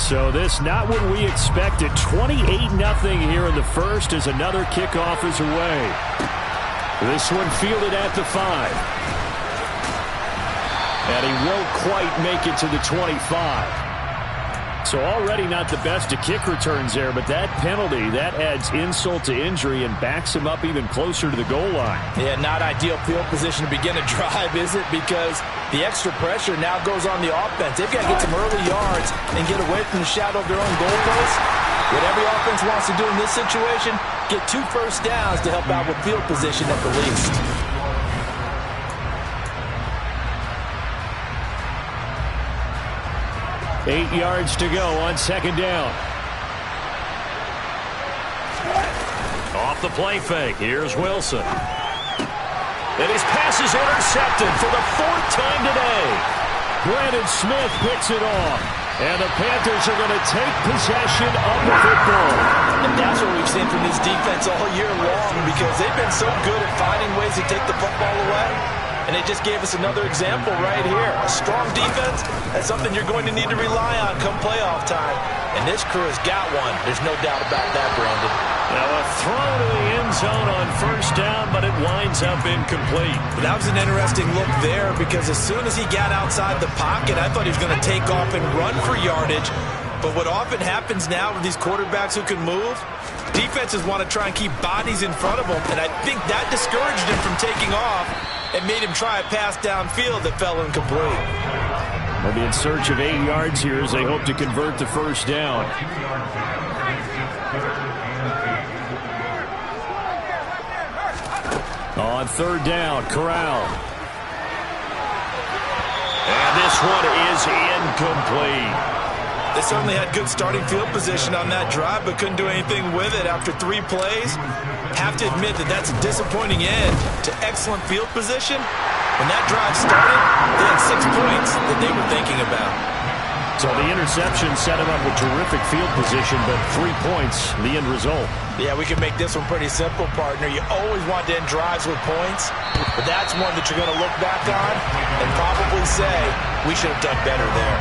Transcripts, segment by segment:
So this not what we expected. 28-0 here in the first as another kickoff is away. This one fielded at the 5. And he won't quite make it to the 25. So already not the best of kick returns there, but that penalty, that adds insult to injury and backs him up even closer to the goal line. Yeah, not ideal field position to begin a drive, is it? Because the extra pressure now goes on the offense. They've got to get some early yards and get away from the shadow of their own goalposts. What every offense wants to do in this situation, get 2 first downs to help out with field position at the least. Eight yards to go on second down. Off the play fake. Here's Wilson. And his pass is intercepted for the 4th time today. Brandon Smith picks it off. And the Panthers are going to take possession of the football. And that's what we've seen from this defense all year long, because they've been so good at finding ways to take the football away. And they just gave us another example right here. A strong defense, that's something you're going to need to rely on come playoff time. And this crew has got one. There's no doubt about that, Brandon. Now a throw to the end zone on first down, but it winds up incomplete. That was an interesting look there, because as soon as he got outside the pocket, I thought he was going to take off and run for yardage. But what often happens now with these quarterbacks who can move, defenses want to try and keep bodies in front of them. And I think that discouraged him from taking off and made him try a pass downfield that fell incomplete. They'll be in search of 8 yards here as they hope to convert the first down. On third down, Corral. And this one is incomplete. They certainly had good starting field position on that drive, but couldn't do anything with it after 3 plays. Have to admit that that's a disappointing end to excellent field position. When that drive started, they had 6 points that they were thinking about. So the interception set him up with terrific field position, but 3 points, the end result. Yeah, we can make this one pretty simple, partner. You always want to end drives with points, but that's one that you're going to look back on and probably say, we should have done better there.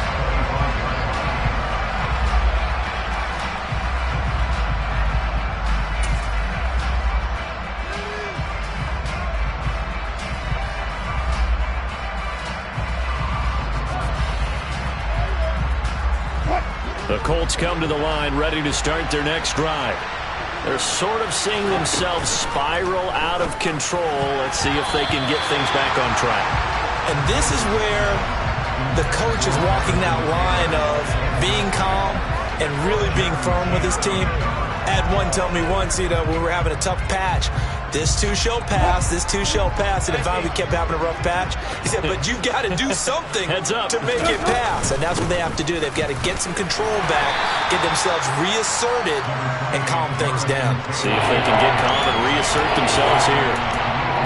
The Colts come to the line ready to start their next drive. They're sort of seeing themselves spiral out of control. Let's see if they can get things back on track. And this is where the coach is walking that line of being calm and really being firm with his team. I had one tell me once, we were having a tough patch. This too shall pass, this too shall pass. And if we kept having a rough patch, he said, but you've got to do something to make it pass. And that's what they have to do. They've got to get some control back, get themselves reasserted, and calm things down. See if they can get calm and reassert themselves here.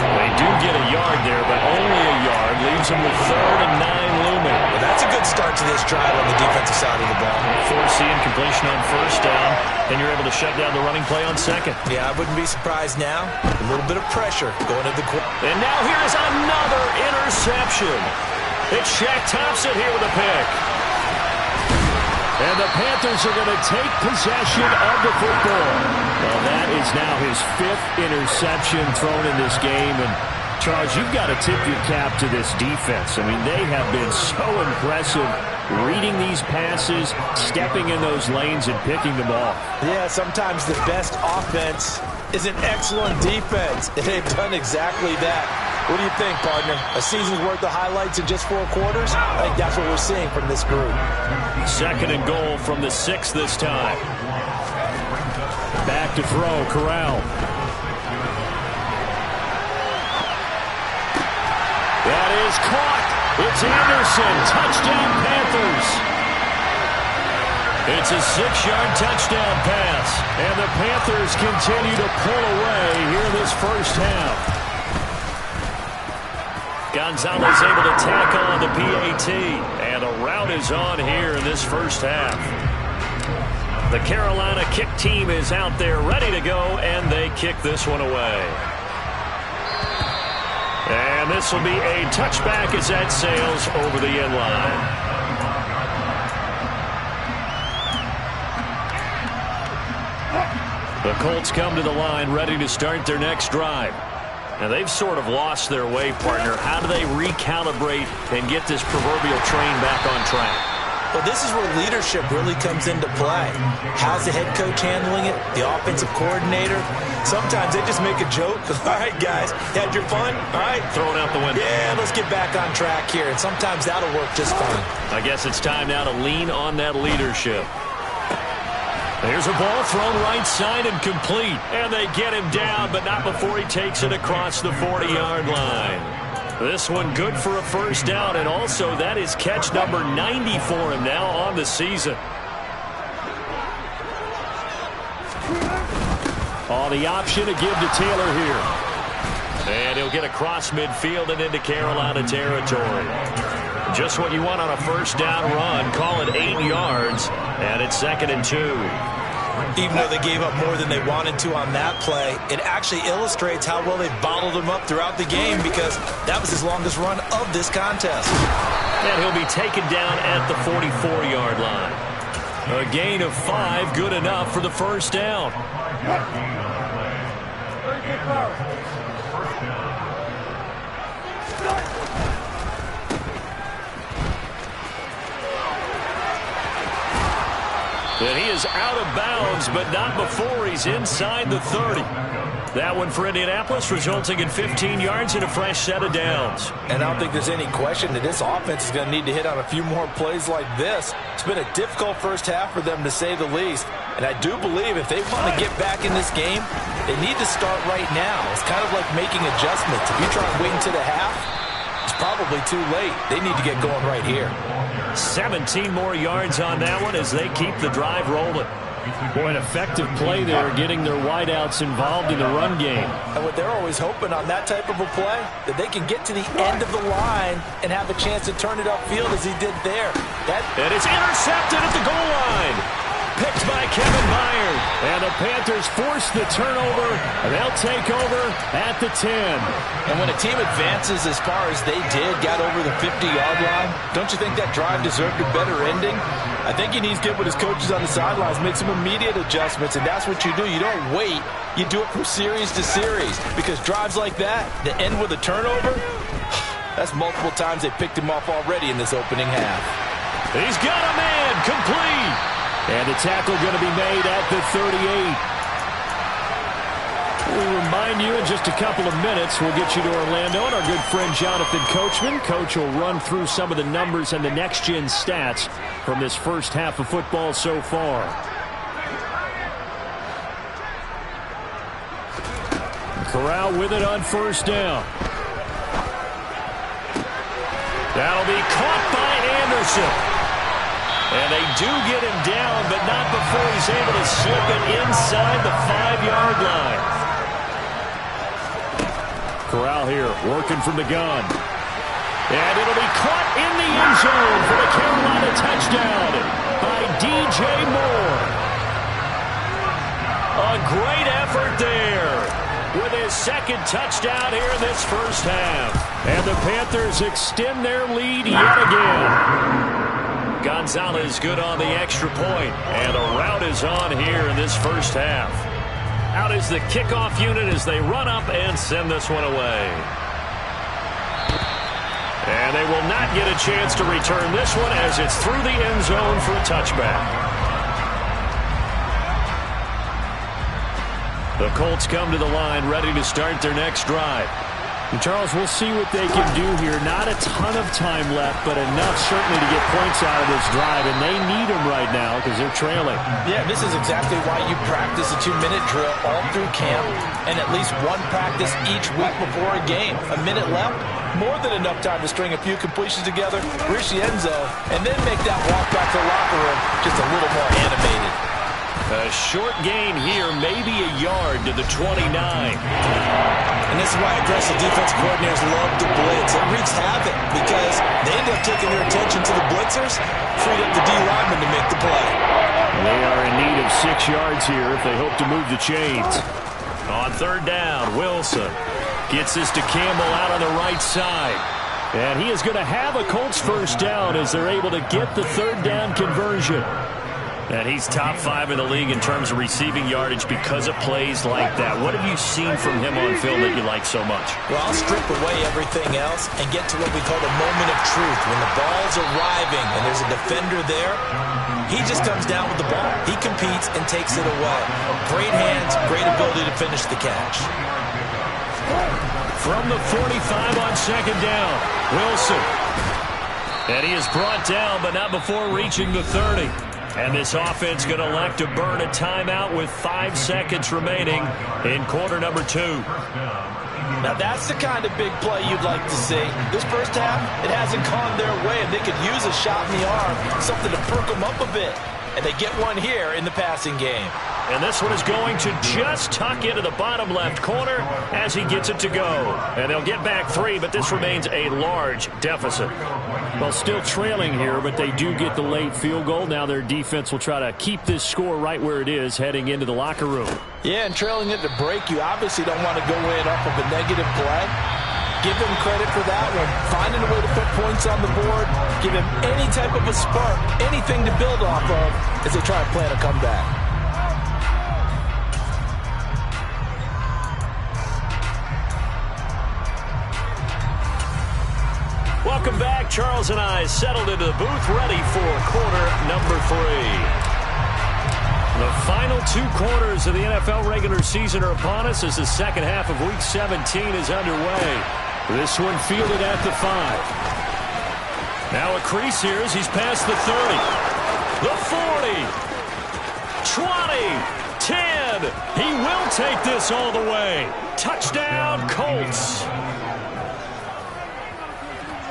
They do get a yard there, but only a yard. Leaves them with 3rd and 9 looming. Well, that's a good start to this drive on the defensive side of the ball. Forcing completion on first down, and you're able to shut down the running play on second. Yeah, I wouldn't be surprised now. A little bit of pressure going into the quarter. And now here's another interception. It's Shaq Thompson here with a pick. And the Panthers are going to take possession of the football. Well, that is now his 5th interception thrown in this game. And, Charles, you've got to tip your cap to this defense. I mean, they have been so impressive reading these passes, stepping in those lanes, and picking them off. Yeah, sometimes the best offense is an excellent defense. And they've done exactly that. What do you think, partner? A season's worth of highlights in just 4 quarters? I think that's what we're seeing from this group. 2nd and goal from the 6 this time. Back to throw, Corral. That is caught. It's Anderson. Touchdown, Panthers. It's a 6-yard touchdown pass. And the Panthers continue to pull away here in this first half. Gonzalez able to tack on the PAT. And a rout is on here in this first half. The Carolina kick team is out there ready to go, and they kick this one away. And this will be a touchback as that sails over the end line. The Colts come to the line ready to start their next drive. Now, they've sort of lost their way, partner. How do they recalibrate and get this proverbial train back on track? Well, this is where leadership really comes into play. How's the head coach handling it? The offensive coordinator? Sometimes they just make a joke. All right, guys, had your fun? All right. Throw it out the window. Yeah, let's get back on track here. And sometimes that'll work just fine. I guess it's time now to lean on that leadership. There's a ball thrown right side and complete. And they get him down, but not before he takes it across the 40-yard line. This one good for a first down, and also that is catch number 90 for him now on the season. On the option to give to Taylor here. And he'll get across midfield and into Carolina territory. Just what you want on a first down run. Call it 8 yards, and it's 2nd and 2. Even though they gave up more than they wanted to on that play, it actually illustrates how well they bottled them up throughout the game, because that was his longest run of this contest. And he'll be taken down at the 44-yard line. A gain of 5, good enough for the first down. And he is out of bounds, but not before he's inside the 30. That one for Indianapolis, resulting in 15 yards and a fresh set of downs. And I don't think there's any question that this offense is going to need to hit on a few more plays like this. It's been a difficult first half for them, to say the least. And I do believe if they want to get back in this game, they need to start right now. It's kind of like making adjustments. If you try and wait until the half, it's probably too late. They need to get going right here. 17 more yards on that one as they keep the drive rolling. Boy, an effective play there, getting their wideouts involved in the run game. And what they're always hoping on that type of a play, that they can get to the end of the line and have a chance to turn it upfield as he did there. And it's intercepted at the goal line. Picked by Kevin Byard. And the Panthers force the turnover. They'll take over at the 10. And when a team advances as far as they did, got over the 50-yard line, don't you think that drive deserved a better ending? I think he needs to get with his coaches on the sidelines, make some immediate adjustments, and that's what you do. You don't wait. You do it from series to series, because drives like that end with a turnover, that's multiple times they picked him off already in this opening half. He's got a man, complete. And the tackle going to be made at the 38. We remind you in just a couple of minutes, we'll get you to Orlando and our good friend Jonathan Coachman. Coach will run through some of the numbers and the next-gen stats from this first half of football so far. Corral with it on first down. That'll be caught by Anderson. And they do get him down, but not before he's able to slip it inside the 5-yard line. Corral here, working from the gun. And it'll be caught in the end zone for the Carolina touchdown by DJ Moore. A great effort there with his second touchdown here in this first half. And the Panthers extend their lead yet again. Gonzalez good on the extra point, and a rout is on here in this first half. Out is the kickoff unit as they run up and send this one away. And they will not get a chance to return this one as it's through the end zone for a touchback. The Colts come to the line ready to start their next drive. And Charles, we'll see what they can do here. Not a ton of time left, but enough certainly to get points out of this drive, and they need them right now because they're trailing. Yeah, this is exactly why you practice a 2-minute drill all through camp and at least one practice each week before a game. A minute left, more than enough time to string a few completions together, reach the end zone, and then make that walk back to the locker room just a little more animated. A short gain here, maybe a yard to the 29. And this is why aggressive defensive coordinators love to blitz. It wreaks havoc because they end up taking their attention to the blitzers, freed up the D-lineman to make the play. They are in need of 6 yards here if they hope to move the chains. On third down, Wilson gets this to Campbell out on the right side. And he is going to have a Colts first down as they're able to get the third down conversion. And he's top 5 in the league in terms of receiving yardage because of plays like that. What have you seen from him on film that you like so much? Well, I'll strip away everything else and get to what we call the moment of truth. When the ball's arriving and there's a defender there, he just comes down with the ball. He competes and takes it away. Great hands, great ability to finish the catch. From the 45 on second down, Wilson. And he is brought down, but not before reaching the 30. And this offense going to elect to burn a timeout with 5 seconds remaining in quarter number 2. Now, that's the kind of big play you'd like to see. This first half, it hasn't gone their way, and they could use a shot in the arm, something to perk them up a bit. And they get one here in the passing game. And this one is going to just tuck into the bottom left corner as he gets it to go. And they'll get back 3, but this remains a large deficit. Well, still trailing here, but they do get the late field goal. Now their defense will try to keep this score right where it is heading into the locker room. Yeah, and trailing it to break, you obviously don't want to go in off of a negative play. Give him credit for that one. Finding a way to put points on the board. Give him any type of a spark, anything to build off of as they try and plan a comeback. Welcome back. Charles and I settled into the booth, ready for quarter number 3. The final 2 quarters of the NFL regular season are upon us as the second half of Week 17 is underway. This one fielded at the 5. Now a crease here as he's past the 30. The 40. 20. 10. He will take this all the way. Touchdown, Colts.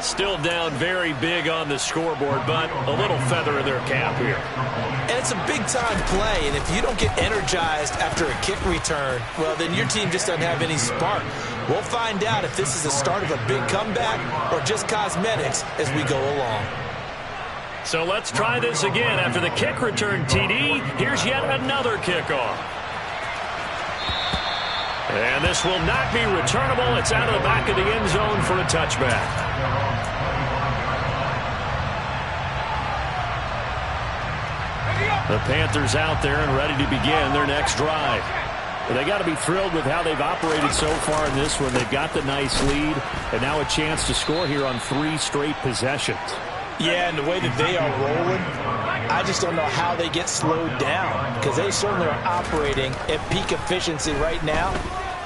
Still down very big on the scoreboard, but a little feather in their cap here. And it's a big-time play, and if you don't get energized after a kick return, well, then your team just doesn't have any spark. We'll find out if this is the start of a big comeback or just cosmetics as we go along. So let's try this again. After the kick return, TD, here's yet another kickoff. And this will not be returnable. It's out of the back of the end zone for a touchback. The Panthers out there and ready to begin their next drive. But they got to be thrilled with how they've operated so far in this one. They've got the nice lead, and now a chance to score here on 3 straight possessions. Yeah, and the way that they are rolling, I just don't know how they get slowed down, because they certainly are operating at peak efficiency right now.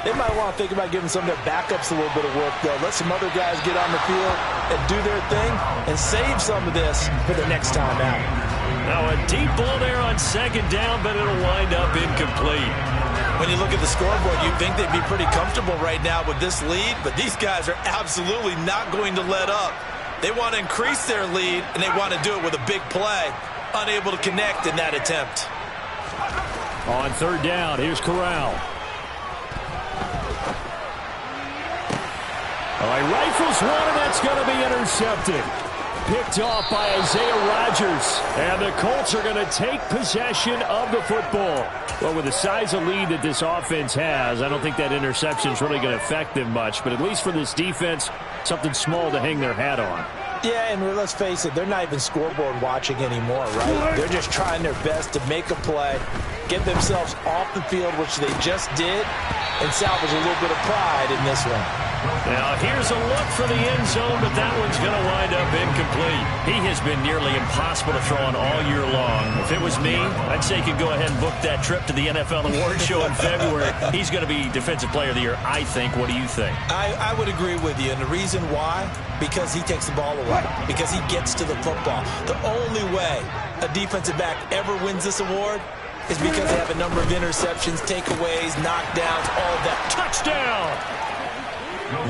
They might want to think about giving some of their backups a little bit of work, though. Let some other guys get on the field and do their thing and save some of this for the next time out. Now a deep ball there on second down, but it'll wind up incomplete. When you look at the scoreboard, you'd think they'd be pretty comfortable right now with this lead, but these guys are absolutely not going to let up. They want to increase their lead, and they want to do it with a big play. Unable to connect in that attempt. On third down, here's Corral. All right, rifles one, and that's going to be intercepted. Picked off by Isaiah Rodgers. And the Colts are going to take possession of the football. Well, with the size of lead that this offense has, I don't think that interception is really going to affect them much. But at least for this defense, something small to hang their hat on. Yeah, and let's face it, they're not even scoreboard watching anymore, right? They're just trying their best to make a play, get themselves off the field, which they just did, and salvage a little bit of pride in this one. Now, here's a look for the end zone, but that one's going to wind up incomplete. He has been nearly impossible to throw on all year long. If it was me, I'd say you could go ahead and book that trip to the NFL Awards Show in February. He's going to be Defensive Player of the Year, I think. What do you think? I would agree with you, and the reason why, because he takes the ball away, because he gets to the football. The only way a defensive back ever wins this award is because they have a number of interceptions, takeaways, knockdowns, all of that. Touchdown!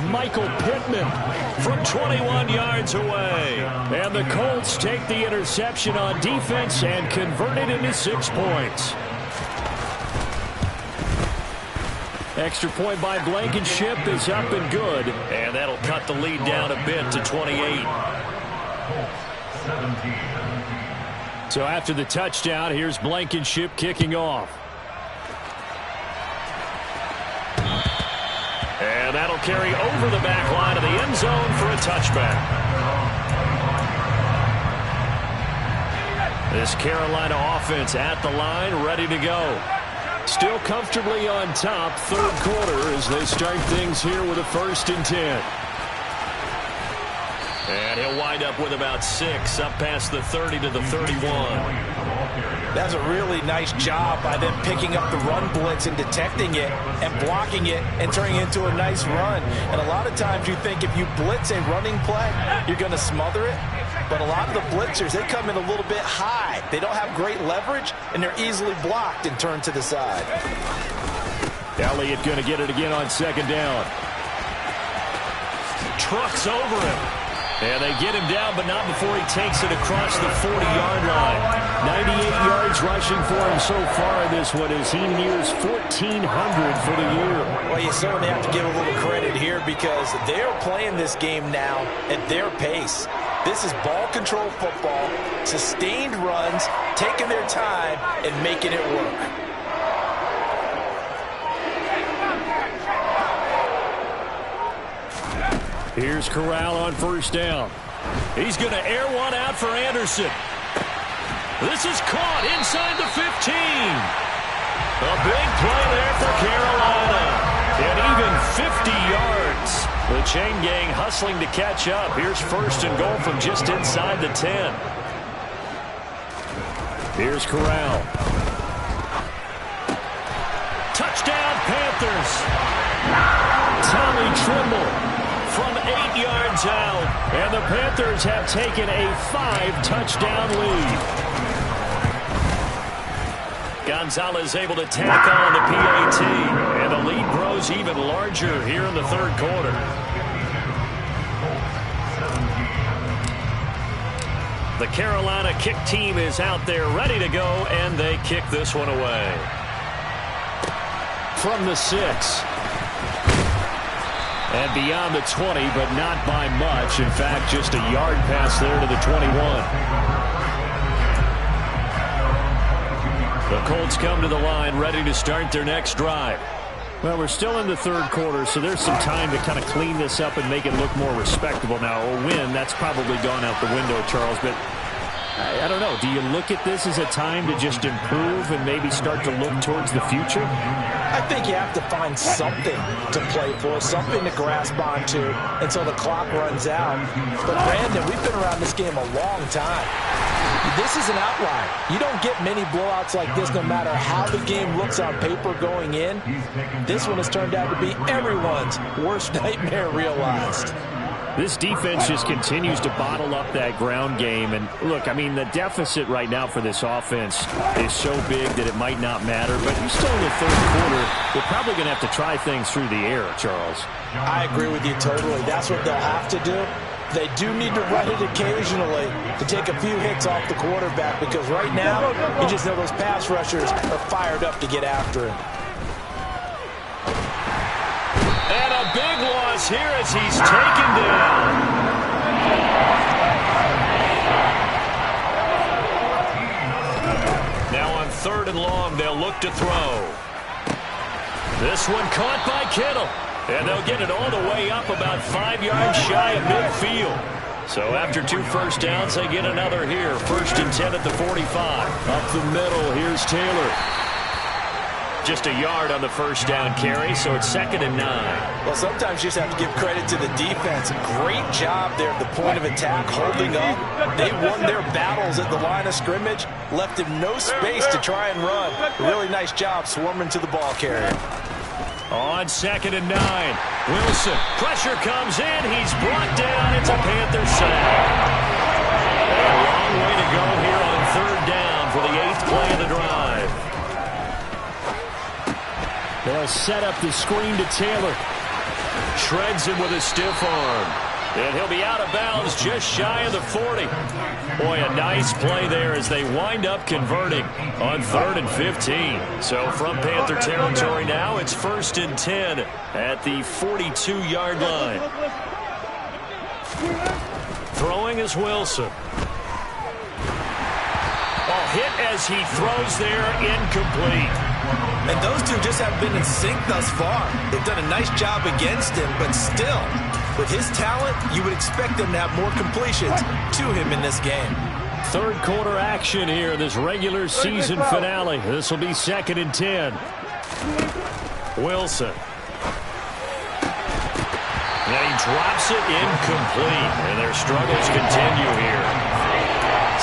Michael Pittman from 21 yards away. And the Colts take the interception on defense and convert it into 6 points. Extra point by Blankenship is up and good. And that'll cut the lead down a bit to 28. So after the touchdown, here's Blankenship kicking off. And that'll carry over the back line of the end zone for a touchback. This Carolina offense at the line, ready to go. Still comfortably on top, third quarter, as they start things here with a 1st and 10. And he'll wind up with about 6, up past the 30 to the 31. That's a really nice job by them picking up the run blitz and detecting it and blocking it and turning it into a nice run. And a lot of times you think if you blitz a running play, you're going to smother it. But a lot of the blitzers, they come in a little bit high. They don't have great leverage, and they're easily blocked and turned to the side. Elliott going to get it again on 2nd down. Trucks over him. And they get him down, but not before he takes it across the 40-yard line. 98 yards rushing for him so far in this one as he nears 1,400 for the year. Well, you certainly have to give a little credit here because they're playing this game now at their pace. This is ball control football, sustained runs, taking their time, and making it work. Here's Corral on 1st down. He's going to air one out for Anderson. This is caught inside the 15. A big play there for Carolina. And even 50 yards. The chain gang hustling to catch up. Here's 1st and goal from just inside the 10. Here's Corral. Touchdown, Panthers. Tommy Trimble from 8 yards out, and the Panthers have taken a 5-touchdown lead. Gonzalez able to tack on the PAT, and the lead grows even larger here in the 3rd quarter. The Carolina kick team is out there ready to go, and they kick this one away. From the 6. And beyond the 20, but not by much. In fact, just a yard pass there to the 21. The Colts come to the line, ready to start their next drive. Well, we're still in the 3rd quarter, so there's some time to kind of clean this up and make it look more respectable. Now, a win, that's probably gone out the window, Charles, but I don't know. Do you look at this as a time to just improve and maybe start to look towards the future? I think you have to find something to play for, something to grasp onto until the clock runs out. But, Brandon, we've been around this game a long time. This is an outlier. You don't get many blowouts like this no matter how the game looks on paper going in. This one has turned out to be everyone's worst nightmare realized. This defense just continues to bottle up that ground game. And, look, I mean, the deficit right now for this offense is so big that it might not matter. But you're still in the 3rd quarter. They're probably going to have to try things through the air, Charles. I agree with you totally. That's what they'll have to do. They do need to run it occasionally to take a few hits off the quarterback because right now, you just know those pass rushers are fired up to get after him. And a big loss here as he's taken down. Now on 3rd and long, they'll look to throw. This one caught by Kittle. And they'll get it all the way up about 5 yards shy of midfield. So after 2 first downs, they get another here. 1st and 10 at the 45. Up the middle, here's Taylor. Just a yard on the 1st down carry, so it's 2nd and 9. Well, sometimes you just have to give credit to the defense. Great job there at the point of attack, holding up. They won their battles at the line of scrimmage, left him no space to try and run. Really nice job swarming to the ball carrier. On 2nd and 9, Wilson. Pressure comes in. He's brought down. It's a Panther sack. A long way to go here on 3rd down for the 8th play of the drive. They'll set up the screen to Taylor. Shreds him with a stiff arm. And he'll be out of bounds just shy of the 40. Boy, a nice play there as they wind up converting on 3rd and 15. So from Panther territory now, it's 1st and 10 at the 42-yard line. Throwing is Wilson. Ball hit as he throws there, incomplete. And those two just haven't been in sync thus far. They've done a nice job against him, but still, with his talent, you would expect them to have more completions to him in this game. Third quarter action here in this regular season finale. This will be 2nd and 10. Wilson. And he drops it incomplete. And their struggles continue here.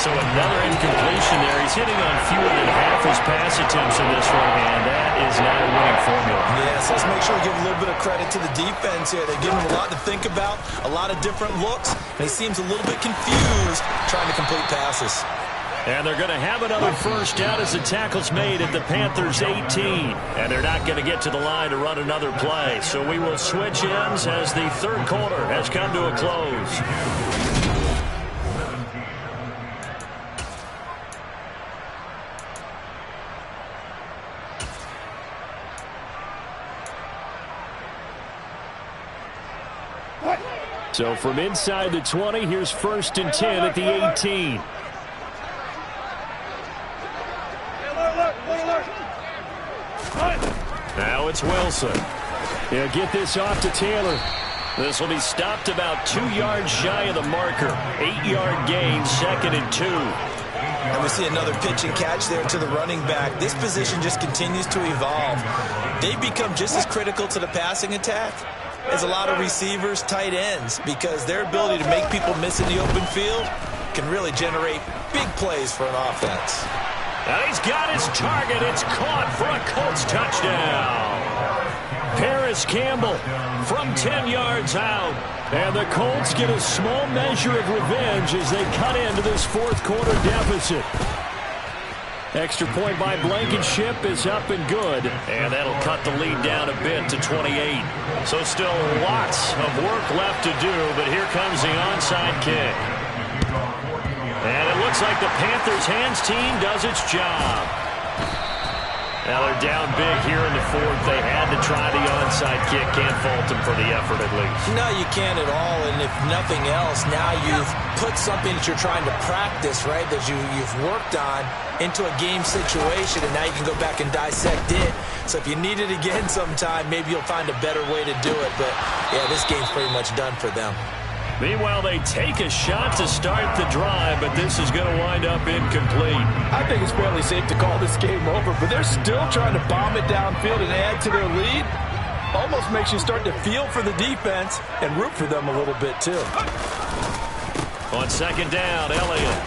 So another incompletion there. He's hitting on fewer than half his pass attempts in this one, and that is not a winning formula. Yes, let's make sure we give a little bit of credit to the defense here. They give him a lot to think about, a lot of different looks, and he seems a little bit confused trying to complete passes. And they're going to have another first down as the tackle's made at the Panthers' 18. And they're not going to get to the line to run another play. So we will switch ends as the third quarter has come to a close. So from inside the 20, here's 1st and 10 at the 18. Now it's Wilson. He'll get this off to Taylor. This will be stopped about 2 yards shy of the marker. 8-yard gain, 2nd and 2. And we see another pitch and catch there to the running back. This position just continues to evolve. They become just as critical to the passing attack as a lot of receivers, tight ends, because their ability to make people miss in the open field can really generate big plays for an offense. And he's got his target. It's caught for a Colts touchdown. Paris Campbell from 10 yards out. And the Colts get a small measure of revenge as they cut into this fourth quarter deficit. Extra point by Blankenship is up and good. And that'll cut the lead down a bit to 28. So still lots of work left to do, but here comes the onside kick. And it looks like the Panthers' hands team does its job. Now they're down big here in the fourth. They had to try the onside kick. Can't fault them for the effort at least. No, you can't at all. And if nothing else, now you've put something that you're trying to practice, right, that you've worked on into a game situation, and now you can go back and dissect it. So if you need it again sometime, maybe you'll find a better way to do it. But, yeah, this game's pretty much done for them. Meanwhile, they take a shot to start the drive, but this is going to wind up incomplete. I think it's fairly safe to call this game over, but they're still trying to bomb it downfield and add to their lead. Almost makes you start to feel for the defense and root for them a little bit, too. On 2nd down, Elliott.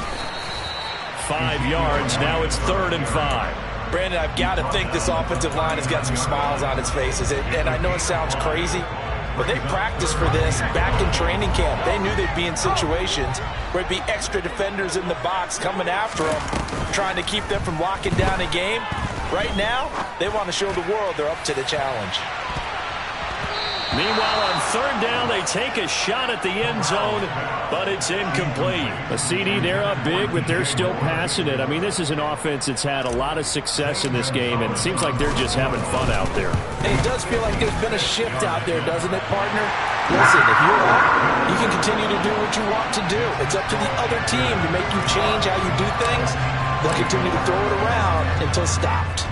5 yards. Now it's 3rd and 5. Brandon, I've got to think this offensive line has got some smiles on its faces. And I know it sounds crazy, but they practiced for this back in training camp. They knew they'd be in situations where it'd be extra defenders in the box coming after them, trying to keep them from locking down a game. Right now, they want to show the world they're up to the challenge. Meanwhile, on 3rd down, they take a shot at the end zone, but it's incomplete. A CD, they're up big, but they're still passing it. I mean, this is an offense that's had a lot of success in this game, and it seems like they're just having fun out there. And it does feel like there's been a shift out there, doesn't it, partner? Listen, if you're up, you can continue to do what you want to do. It's up to the other team to make you change how you do things. They'll continue to throw it around until stopped.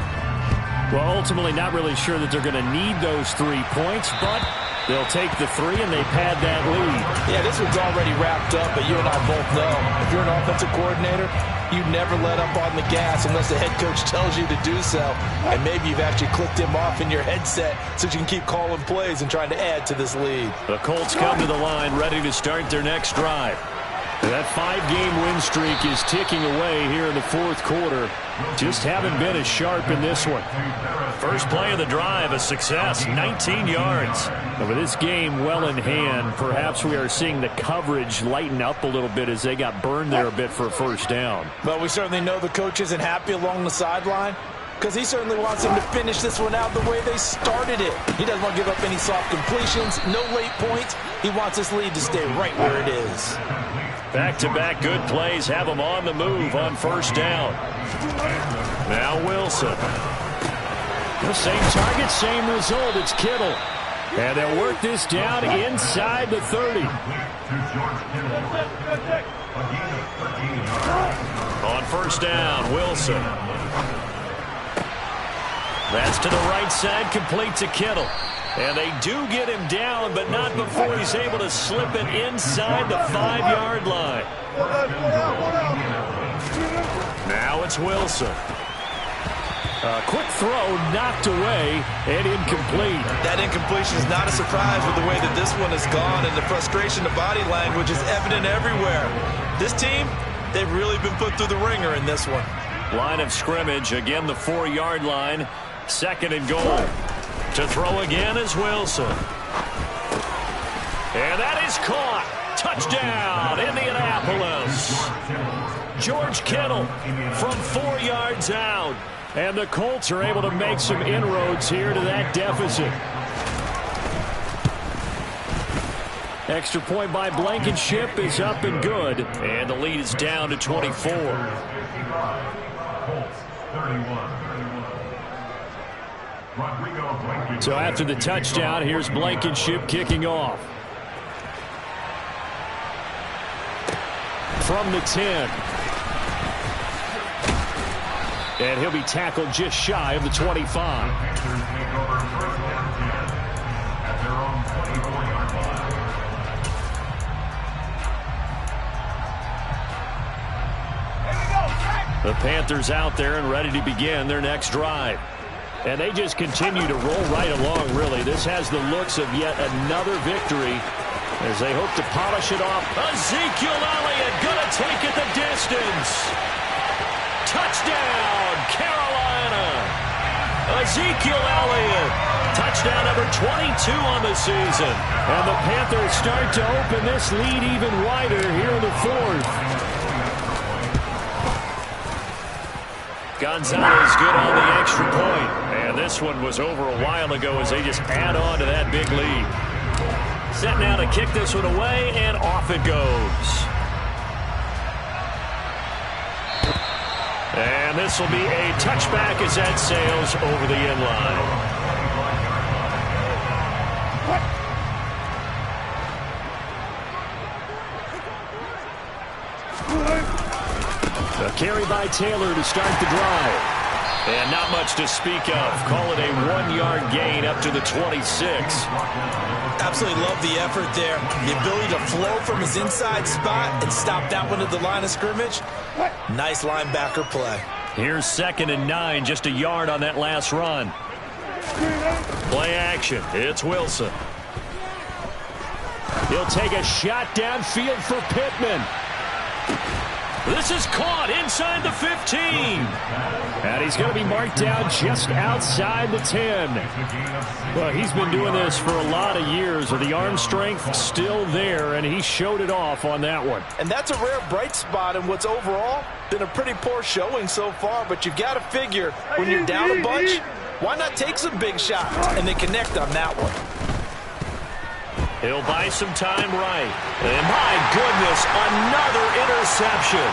Well, ultimately not really sure that they're going to need those 3 points, but they'll take the 3 and they pad that lead. Yeah, this one's already wrapped up, but you and I both know if you're an offensive coordinator, you never let up on the gas unless the head coach tells you to do so. And maybe you've actually clicked him off in your headset so you can keep calling plays and trying to add to this lead. The Colts come to the line ready to start their next drive. That 5-game win streak is ticking away here in the fourth quarter. Just haven't been as sharp in this one. First play of the drive, a success, 19 yards. And with this game well in hand, perhaps we are seeing the coverage lighten up a little bit as they got burned there a bit for a first down. But we certainly know the coach isn't happy along the sideline, because he certainly wants them to finish this one out the way they started it. He doesn't want to give up any soft completions, no late points. He wants this lead to stay right where it is. Back-to-back good plays have them on the move on first down. Now Wilson. The same target, same result. It's Kittle. And they'll work this down inside the 30. On first down, Wilson. That's to the right side, complete to Kittle. And they do get him down, but not before he's able to slip it inside the 5-yard line. Now it's Wilson. A quick throw knocked away and incomplete. That incompletion is not a surprise with the way that this one has gone, and the frustration, the body language is evident everywhere. This team, they've really been put through the ringer in this one. Line of scrimmage, again the 4-yard line. 2nd and goal. To throw again is Wilson. And that is caught. Touchdown, Indianapolis. George Kittle from 4 yards out. And the Colts are able to make some inroads here to that deficit. Extra point by Blankenship is up and good. And the lead is down to 24. So after the touchdown, here's Blankenship kicking off. From the 10. And he'll be tackled just shy of the 25. The Panthers out there and ready to begin their next drive. And they just continue to roll right along, really. This has the looks of yet another victory as they hope to polish it off. Ezekiel Elliott going to take it the distance. Touchdown, Carolina. Ezekiel Elliott. Touchdown number 22 on the season. And the Panthers start to open this lead even wider here in the 4th. Gonzalez good on the extra point. And this one was over a while ago as they just add on to that big lead. Set now to kick this one away, and off it goes. And this will be a touchback as that sails over the end line. A carry by Taylor to start the drive. And not much to speak of. Call it a 1-yard gain up to the 26. Absolutely love the effort there. The ability to flow from his inside spot and stop that one at the line of scrimmage. Nice linebacker play. Here's 2nd and 9, just a yard on that last run. Play action. It's Wilson. He'll take a shot downfield for Pittman. This is caught inside the 15. And he's going to be marked down just outside the 10. Well, he's been doing this for a lot of years with the arm strength still there, and he showed it off on that one. And that's a rare bright spot in what's overall been a pretty poor showing so far, but you've got to figure when you're down a bunch, why not take some big shots and then connect on that one? He'll buy some time right. And my goodness, another interception.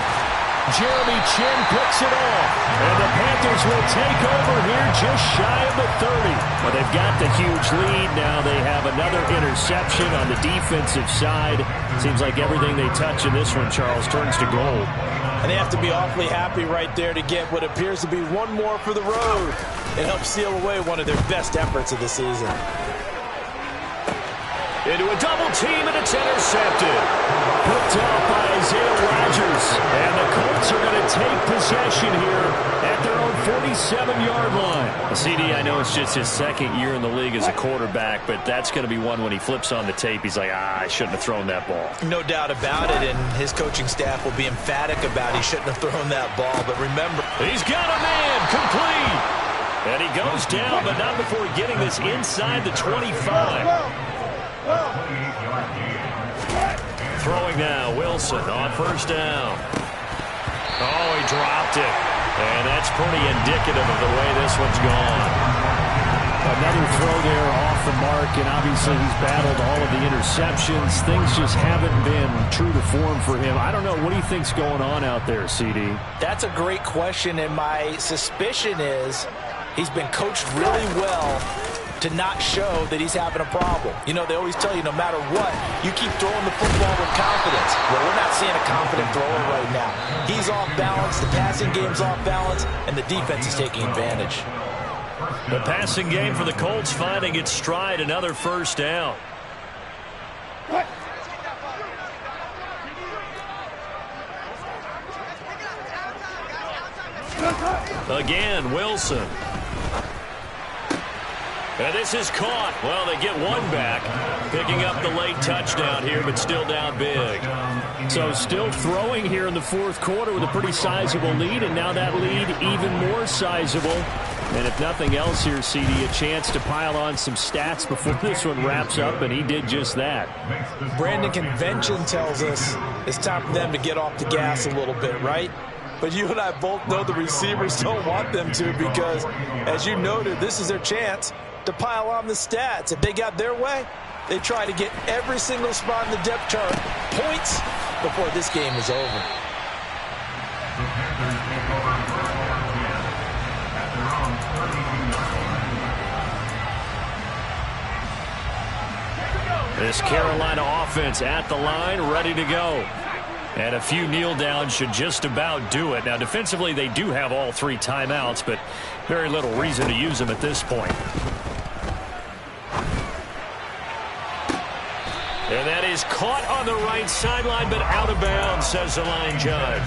Jeremy Chin picks it off. And the Panthers will take over here just shy of the 30. Well, they've got the huge lead. Now they have another interception on the defensive side. Seems like everything they touch in this one, Charles, turns to gold. And they have to be awfully happy right there to get what appears to be one more for the road. It helps seal away one of their best efforts of the season. Into a double team, and it's intercepted. Picked up by Isaiah Rodgers. And the Colts are going to take possession here at their own 47-yard line. CD, I know it's just his 2nd year in the league as a quarterback, but that's going to be one when he flips on the tape. He's like, I shouldn't have thrown that ball. No doubt about it, and his coaching staff will be emphatic about he shouldn't have thrown that ball. But remember, he's got a man complete. And he goes down, but not before getting this inside the 25. Throwing now, Wilson on 1st down. Oh, he dropped it. And that's pretty indicative of the way this one's gone. Another throw there off the mark, and obviously he's battled all of the interceptions. Things just haven't been true to form for him. I don't know. What do you think's going on out there, CD? That's a great question, and my suspicion is he's been coached really well to not show that he's having a problem. You know, they always tell you no matter what, you keep throwing the football with confidence. Well, we're not seeing a confident thrower right now. He's off balance, the passing game's off balance, and the defense is taking advantage. The passing game for the Colts finding its stride, another 1st down. Again, Wilson. And this is caught. Well, they get one back, picking up the late touchdown here, but still down big. So still throwing here in the fourth quarter with a pretty sizable lead, and now that lead even more sizable. And if nothing else here, CD, a chance to pile on some stats before this one wraps up, and he did just that. Brandon, convention tells us it's time for them to get off the gas a little bit, right? But you and I both know the receivers don't want them to because, as you noted, this is their chance to pile on the stats. If they got their way, they try to get every single spot in the depth chart points before this game is over. This Carolina offense at the line, ready to go. And a few kneel downs should just about do it. Now, defensively, they do have all three timeouts, but very little reason to use them at this point. And that is caught on the right sideline, but out of bounds, says the line judge.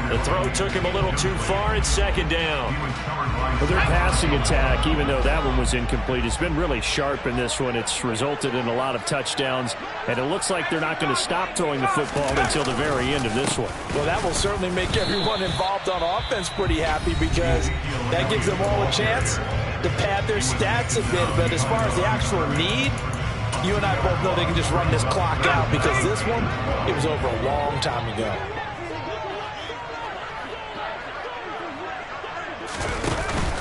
The throw took him a little too far. It's second down. Well, their passing attack, even though that one was incomplete, has been really sharp in this one. It's resulted in a lot of touchdowns, and it looks like they're not going to stop throwing the football until the very end of this one. Well, that will certainly make everyone involved on offense pretty happy because that gives them all a chance to pad their stats a bit. But as far as the actual need, you and I both know they can just run this clock out because this one, it was over a long time ago.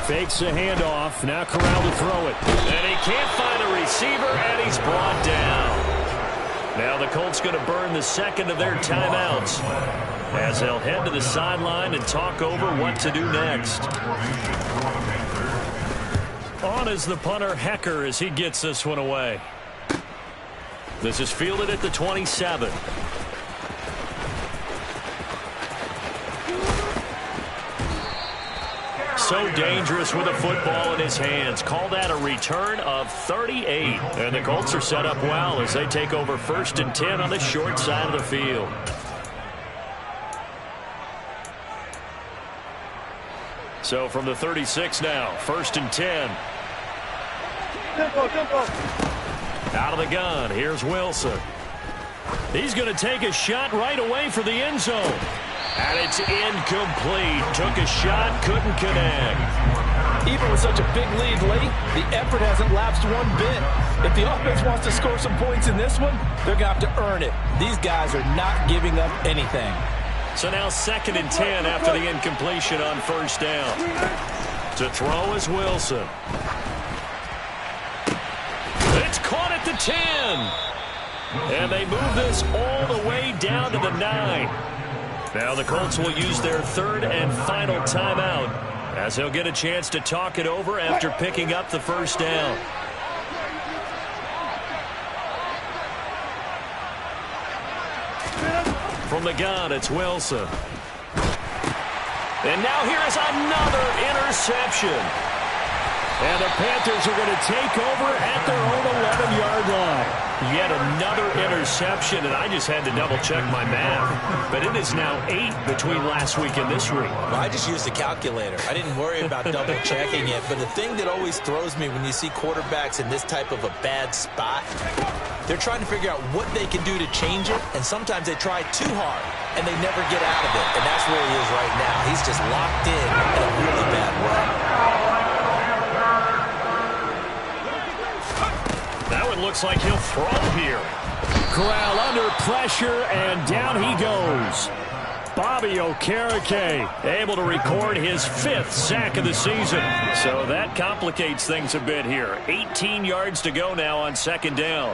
Fakes a handoff. Now Corral to throw it. And he can't find a receiver, and he's brought down. Now the Colts going to burn the second of their timeouts as they'll head to the sideline and talk over what to do next. On is the punter, Hecker, as he gets this one away. This is fielded at the 27. So dangerous with a football in his hands. Call that a return of 38. And the Colts are set up well as they take over 1st and 10 on the short side of the field. So from the 36 now, 1st and 10. Out of the gun, here's Wilson. He's going to take a shot right away for the end zone. And it's incomplete. Took a shot, couldn't connect. Even with such a big lead late, the effort hasn't lapsed one bit. If the offense wants to score some points in this one, they're going to have to earn it. These guys are not giving up anything. So now 2nd and 10 after the incompletion on 1st down. To throw is Wilson. It's caught at the 10. And they move this all the way down to the 9. Now the Colts will use their 3rd and final timeout as they'll get a chance to talk it over after picking up the 1st down. From the gun, it's Wilson. And now here is another interception. And the Panthers are going to take over at their own 11-yard line. Yet another interception, and I just had to double-check my math. But it is now 8 between last week and this week. Well, I just used a calculator. I didn't worry about double-checking it. But the thing that always throws me when you see quarterbacks in this type of a bad spot, they're trying to figure out what they can do to change it, and sometimes they try too hard, and they never get out of it. And that's where he is right now. He's just locked in a really bad way. That one looks like he'll throw here. Corral under pressure, and down he goes. Bobby Okereke able to record his 5th sack of the season. So that complicates things a bit here. 18 yards to go now on 2nd down.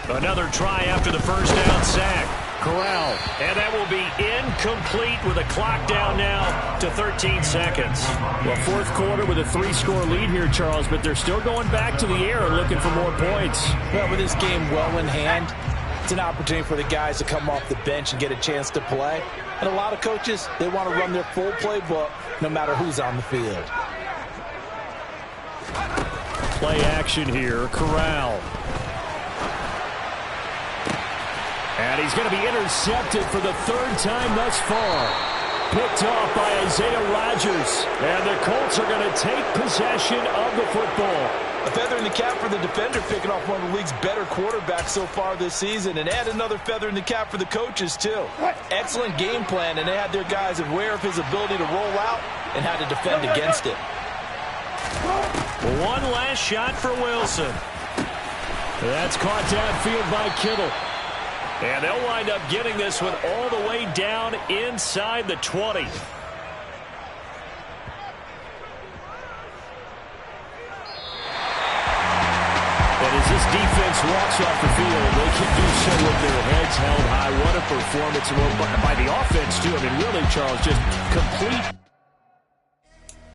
Another try after the 1st down sack. Corral. And that will be incomplete with a clock down now to 13 seconds. Well, 4th quarter with a 3-score lead here, Charles, but they're still going back to the air and looking for more points. Well, with this game well in hand, it's an opportunity for the guys to come off the bench and get a chance to play. And a lot of coaches, they want to run their full playbook no matter who's on the field. Play action here. Corral. And he's going to be intercepted for the third time thus far. Picked off by Isaiah Rodgers. And the Colts are going to take possession of the football. A feather in the cap for the defender, picking off one of the league's better quarterbacks so far this season. And add another feather in the cap for the coaches, too. Excellent game plan, and they had their guys aware of his ability to roll out and how to defend against it. One last shot for Wilson. That's caught downfield by Kittle. And they'll wind up getting this one all the way down inside the 20. And as this defense walks off the field, they can do so with their heads held high. What a performance by the offense, too. I mean, really, Charles, just complete